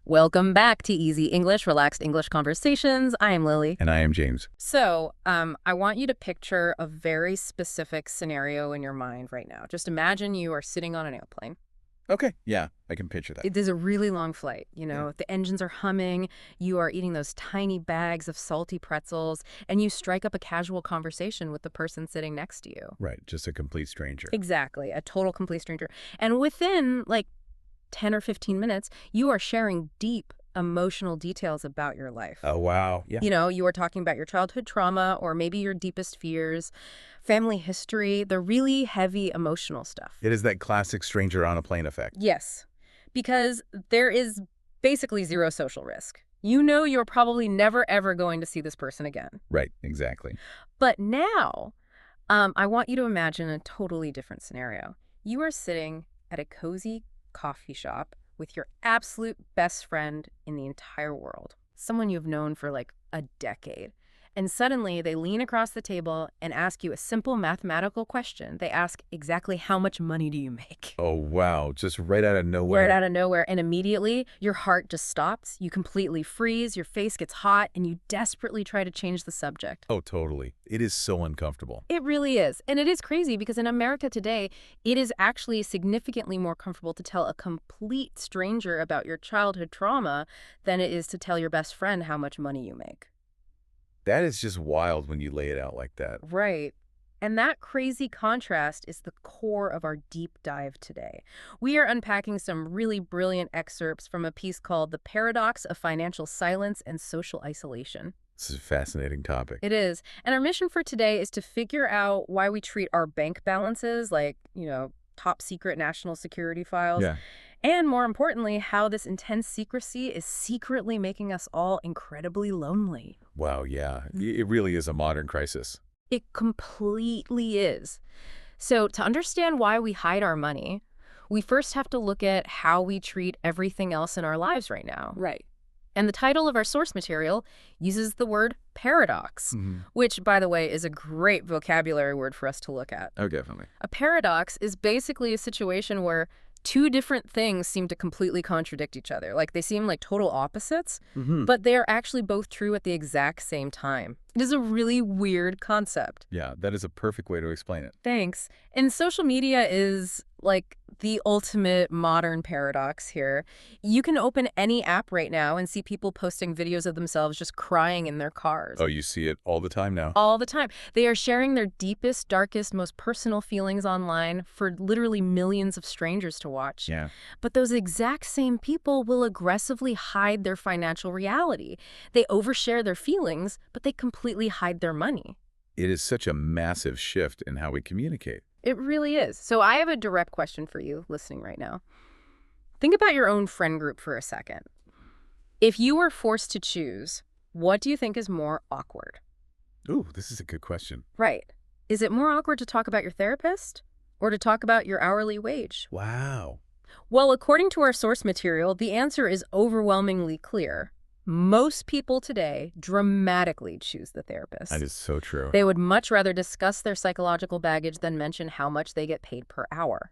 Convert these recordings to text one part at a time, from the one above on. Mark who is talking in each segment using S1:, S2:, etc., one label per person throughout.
S1: Welcome back to Easy English, Relaxed English Conversations. I am Lily.
S2: And I am James.
S1: So, I want you to picture a very specific scenario in your mind right now. Just imagine you are sitting on an airplane.
S2: Okay, yeah, I can picture that.
S1: It is a really long flight, the engines are humming, you are eating those tiny bags of salty pretzels, and you strike up a casual conversation with the person sitting next to you.
S2: Right, just a complete stranger.
S1: Exactly, a total complete stranger. And within, 10 or 15 minutes, you are sharing deep emotional details about your life.
S2: Oh, wow. Yeah.
S1: You are talking about your childhood trauma or maybe your deepest fears, family history, the really heavy emotional stuff.
S2: It is that classic stranger on a plane effect.
S1: Yes, because there is basically zero social risk. You're probably never, ever going to see this person again.
S2: Right, exactly.
S1: But now, I want you to imagine a totally different scenario. You are sitting at a cozy coffee shop with your absolute best friend in the entire world, someone you've known for a decade. And suddenly they lean across the table and ask you a simple mathematical question. They ask exactly how much money do you make?
S2: Oh, wow, just right out of nowhere.
S1: Right out of nowhere. And immediately your heart just stops. You completely freeze. Your face gets hot and you desperately try to change the subject.
S2: Oh, totally. It is so uncomfortable.
S1: It really is. And it is crazy because in America today, it is actually significantly more comfortable to tell a complete stranger about your childhood trauma than it is to tell your best friend how much money you make.
S2: That is just wild when you lay it out like that.
S1: Right. And that crazy contrast is the core of our deep dive today. We are unpacking some really brilliant excerpts from a piece called The Paradox of Financial Silence and Social Isolation.
S2: This is a fascinating topic.
S1: It is. And our mission for today is to figure out why we treat our bank balances like, top secret national security files.
S2: Yeah.
S1: And more importantly, how this intense secrecy is secretly making us all incredibly lonely.
S2: Wow, yeah. It really is a modern crisis.
S1: It completely is. So to understand why we hide our money, we first have to look at how we treat everything else in our lives right now.
S3: Right.
S1: And the title of our source material uses the word paradox, which, by the way, is a great vocabulary word for us to look at.
S2: Oh, definitely.
S1: A paradox is basically a situation where two different things seem to completely contradict each other. They seem like total opposites, but they're actually both true at the exact same time. It is a really weird concept.
S2: Yeah, that is a perfect way to explain it.
S1: Thanks. And social media is the ultimate modern paradox here. You can open any app right now and see people posting videos of themselves just crying in their cars.
S2: Oh, you see it all the time now.
S1: All the time. They are sharing their deepest, darkest, most personal feelings online for literally millions of strangers to watch.
S2: Yeah.
S1: But those exact same people will aggressively hide their financial reality. They overshare their feelings, but they completely hide their money.
S2: It is such a massive shift in how we communicate.
S1: It really is. So I have a direct question for you listening right now. Think about your own friend group for a second. If you were forced to choose, what do you think is more awkward?
S2: Ooh, this is a good question.
S1: Right. Is it more awkward to talk about your therapist or to talk about your hourly wage?
S2: Wow.
S1: Well, according to our source material, the answer is overwhelmingly clear. Most people today dramatically choose the therapist.
S2: That is so true.
S1: They would much rather discuss their psychological baggage than mention how much they get paid per hour,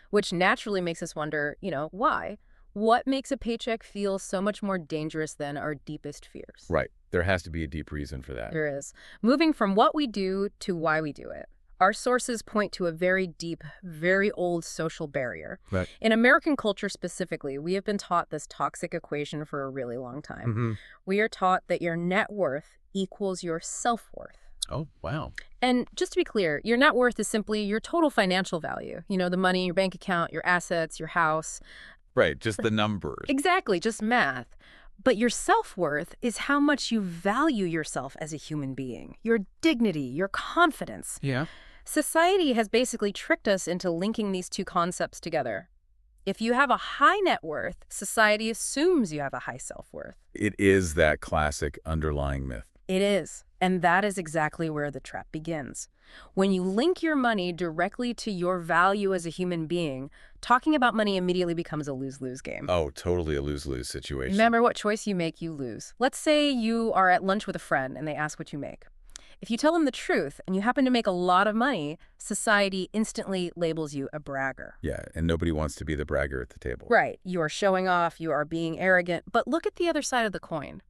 S1: which naturally makes us wonder, why? What makes a paycheck feel so much more dangerous than our deepest fears?
S2: Right. There has to be a deep reason for that.
S1: There is. Moving from what we do to why we do it. Our sources point to a very deep, very old social barrier.
S2: Right.
S1: In American culture specifically, we have been taught this toxic equation for a really long time. We are taught that your net worth equals your self-worth.
S2: Oh, wow.
S1: And just to be clear, your net worth is simply your total financial value. The money in your bank account, your assets, your house.
S2: Right, just the numbers.
S1: Exactly, just math. But your self-worth is how much you value yourself as a human being, your dignity, your confidence.
S2: Yeah.
S1: Society has basically tricked us into linking these two concepts together. If you have a high net worth, society assumes you have a high self-worth.
S2: It is that classic underlying myth.
S1: It is. And that is exactly where the trap begins. When you link your money directly to your value as a human being, talking about money immediately becomes a lose-lose game.
S2: Oh, totally a lose-lose situation.
S1: Remember, what choice you make, you lose. Let's say you are at lunch with a friend and they ask what you make. If you tell them the truth and you happen to make a lot of money, society instantly labels you a bragger.
S2: Yeah, and nobody wants to be the bragger at the table.
S1: Right, you are showing off, you are being arrogant, but look at the other side of the coin.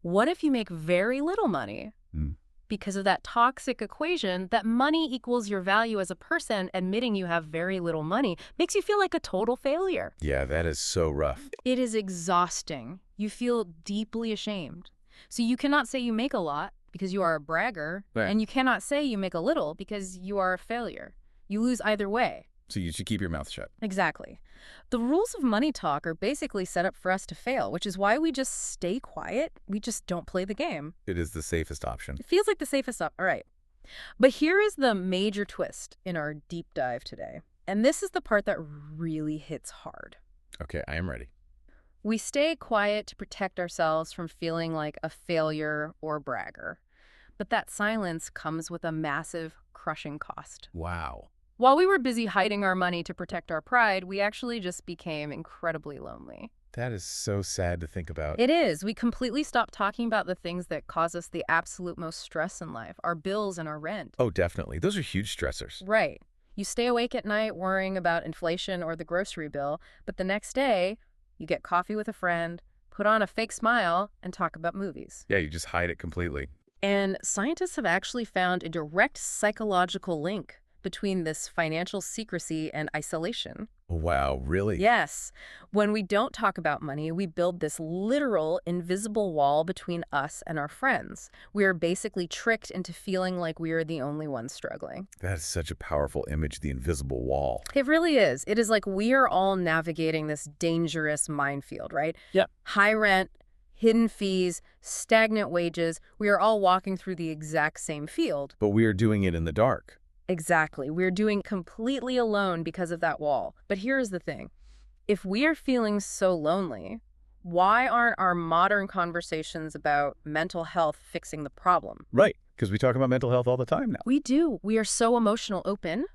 S1: What if you make very little money?
S2: Hmm.
S1: Because of that toxic equation, that money equals your value as a person, admitting you have very little money makes you feel like a total failure.
S2: Yeah, that is so rough.
S1: It is exhausting. You feel deeply ashamed. So you cannot say you make a lot because you are a bragger,
S2: Right.
S1: and you cannot say you make a little because you are a failure. You lose either way.
S2: So you should keep your mouth shut.
S1: Exactly. The rules of money talk are basically set up for us to fail, which is why we just stay quiet. We just don't play the game.
S2: It is the safest option.
S1: It feels like the safest up. All right. But here is the major twist in our deep dive today. And this is the part that really hits hard.
S2: Okay, I am ready.
S1: We stay quiet to protect ourselves from feeling like a failure or bragger. But that silence comes with a massive, crushing cost.
S2: Wow.
S1: While we were busy hiding our money to protect our pride, we actually just became incredibly lonely.
S2: That is so sad to think about.
S1: It is. We completely stopped talking about the things that cause us the absolute most stress in life, our bills and our rent.
S2: Oh, definitely. Those are huge stressors.
S1: Right. You stay awake at night worrying about inflation or the grocery bill, but the next day, you get coffee with a friend, put on a fake smile, and talk about movies.
S2: Yeah, you just hide it completely.
S1: And scientists have actually found a direct psychological link between this financial secrecy and isolation.
S2: Wow, really?
S1: Yes. When we don't talk about money, we build this literal invisible wall between us and our friends. We are basically tricked into feeling like we are the only ones struggling.
S2: That is such a powerful image, the invisible wall.
S1: It really is. It is like we are all navigating this dangerous minefield, right?
S2: Yep.
S1: High rent, hidden fees, stagnant wages. We are all walking through the exact same field.
S2: But we are doing it in the dark.
S1: Exactly. We're doing completely alone because of that wall. But here's the thing. If we are feeling so lonely, why aren't our modern conversations about mental health fixing the problem?
S2: Right, because we talk about mental health all the time now.
S1: We do. We are so emotional open,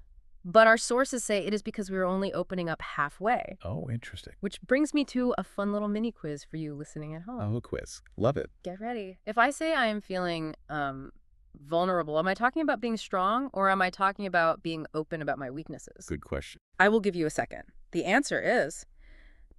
S1: but our sources say it is because we are only opening up halfway.
S2: Oh, interesting.
S1: Which brings me to a fun little mini quiz for you listening at home.
S2: Oh, a quiz. Love it.
S1: Get ready. If I say I am feeling vulnerable, am I talking about being strong or am I talking about being open about my weaknesses?
S2: Good question.
S1: I will give you a second. The answer is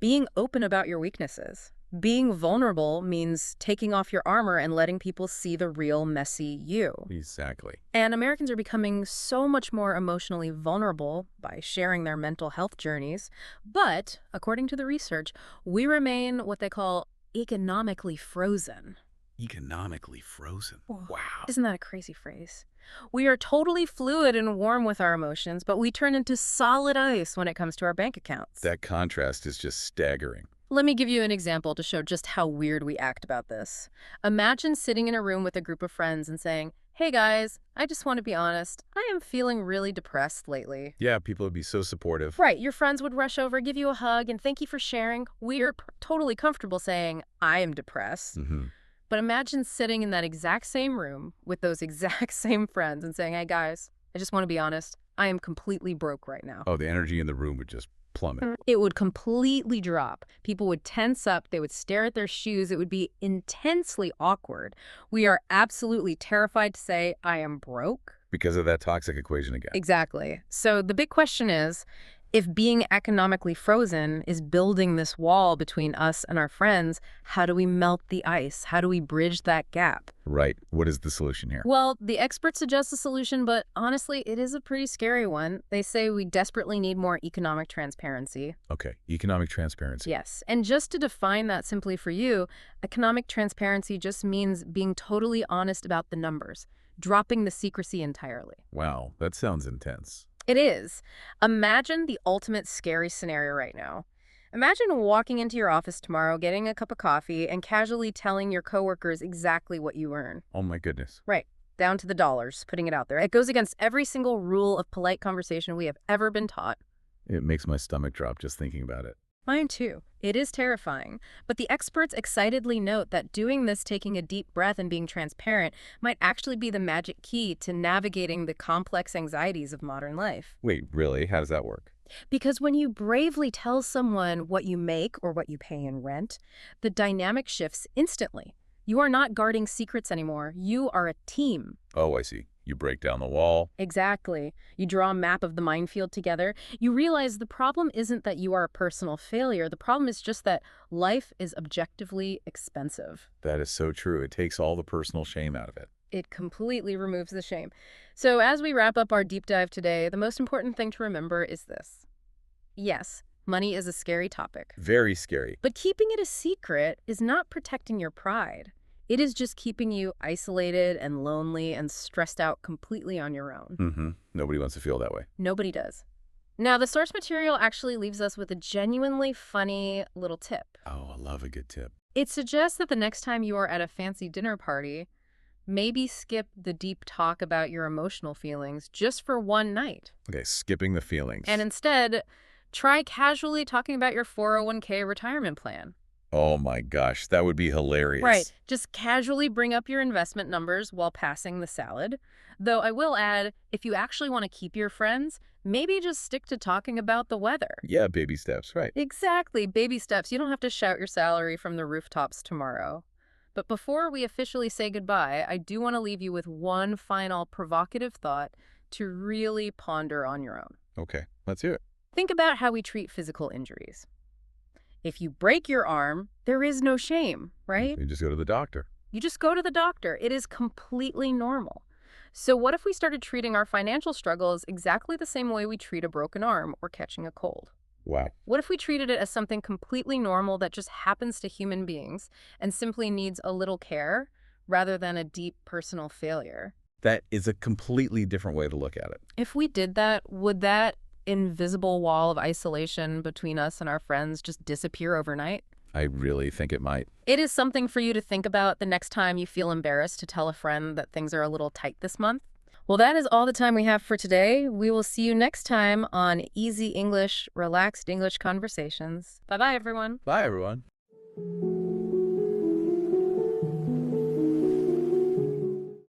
S1: being open about your weaknesses. Being vulnerable means taking off your armor and letting people see the real messy you.
S2: Exactly.
S1: And Americans are becoming so much more emotionally vulnerable by sharing their mental health journeys. But according to the research, we remain what they call economically frozen.
S2: Economically frozen. Wow.
S1: Isn't that a crazy phrase? We are totally fluid and warm with our emotions, but we turn into solid ice when it comes to our bank accounts.
S2: That contrast is just staggering.
S1: Let me give you an example to show just how weird we act about this. Imagine sitting in a room with a group of friends and saying, "Hey guys, I just want to be honest. I am feeling really depressed lately."
S2: Yeah, people would be so supportive.
S1: Right, your friends would rush over, give you a hug, and thank you for sharing. We are totally comfortable saying, "I am depressed."
S2: Mm-hmm.
S1: But imagine sitting in that exact same room with those exact same friends and saying, "Hey guys, I just want to be honest. I am completely broke right now."
S2: Oh, the energy in the room would just plummet.
S1: It would completely drop. People would tense up. They would stare at their shoes. It would be intensely awkward. We are absolutely terrified to say, "I am broke."
S2: Because of that toxic equation again.
S1: Exactly. So the big question is, if being economically frozen is building this wall between us and our friends, how do we melt the ice? How do we bridge that gap?
S2: Right. What is the solution here?
S1: Well, the experts suggest a solution, but honestly, it is a pretty scary one. They say we desperately need more economic transparency.
S2: Okay. Economic transparency.
S1: Yes. And just to define that simply for you, economic transparency just means being totally honest about the numbers, dropping the secrecy entirely.
S2: Wow. That sounds intense.
S1: It is. Imagine the ultimate scary scenario right now. Imagine walking into your office tomorrow, getting a cup of coffee, and casually telling your coworkers exactly what you earn.
S2: Oh my goodness.
S1: Right. Down to the dollars, putting it out there. It goes against every single rule of polite conversation we have ever been taught.
S2: It makes my stomach drop just thinking about it.
S1: Mine too. It is terrifying. But the experts excitedly note that doing this, taking a deep breath and being transparent, might actually be the magic key to navigating the complex anxieties of modern life.
S2: Wait, really? How does that work?
S1: Because when you bravely tell someone what you make or what you pay in rent, the dynamic shifts instantly. You are not guarding secrets anymore. You are a team.
S2: Oh, I see. You break down the wall.
S1: Exactly. You draw a map of the minefield together. You realize the problem isn't that you are a personal failure. The problem is just that life is objectively expensive.
S2: That is so true. It takes all the personal shame out of it.
S1: It completely removes the shame. So as we wrap up our deep dive today, the most important thing to remember is this. Yes, money is a scary topic,
S2: Very scary.
S1: but keeping it a secret is not protecting your pride. It is just keeping you isolated and lonely and stressed out completely on your own.
S2: Mm-hmm. Nobody wants to feel that way.
S1: Nobody does. Now, the source material actually leaves us with a genuinely funny little tip.
S2: Oh, I love a good tip.
S1: It suggests that the next time you are at a fancy dinner party, maybe skip the deep talk about your emotional feelings just for one night.
S2: Okay, skipping the feelings.
S1: And instead, try casually talking about your 401k retirement plan.
S2: Oh my gosh, that would be hilarious.
S1: Right. Just casually bring up your investment numbers while passing the salad. Though I will add, if you actually want to keep your friends, maybe just stick to talking about the weather.
S2: Yeah, baby steps, right.
S1: Exactly. Baby steps. You don't have to shout your salary from the rooftops tomorrow. But before we officially say goodbye, I do want to leave you with one final provocative thought to really ponder on your own.
S2: Okay, let's hear it.
S1: Think about how we treat physical injuries. If you break your arm, there is no shame, right?
S2: You just go to the doctor.
S1: You just go to the doctor. It is completely normal. So what if we started treating our financial struggles exactly the same way we treat a broken arm or catching a cold?
S2: Wow.
S1: What if we treated it as something completely normal that just happens to human beings and simply needs a little care rather than a deep personal failure?
S2: That is a completely different way to look at it.
S1: If we did that, would that invisible wall of isolation between us and our friends just disappear overnight?
S2: I really think it might.
S1: It is something for you to think about the next time you feel embarrassed to tell a friend that things are a little tight this month. Well, that is all the time we have for today. We will see you next time on Easy English, Relaxed English Conversations. Bye-bye, everyone.
S2: Bye, everyone.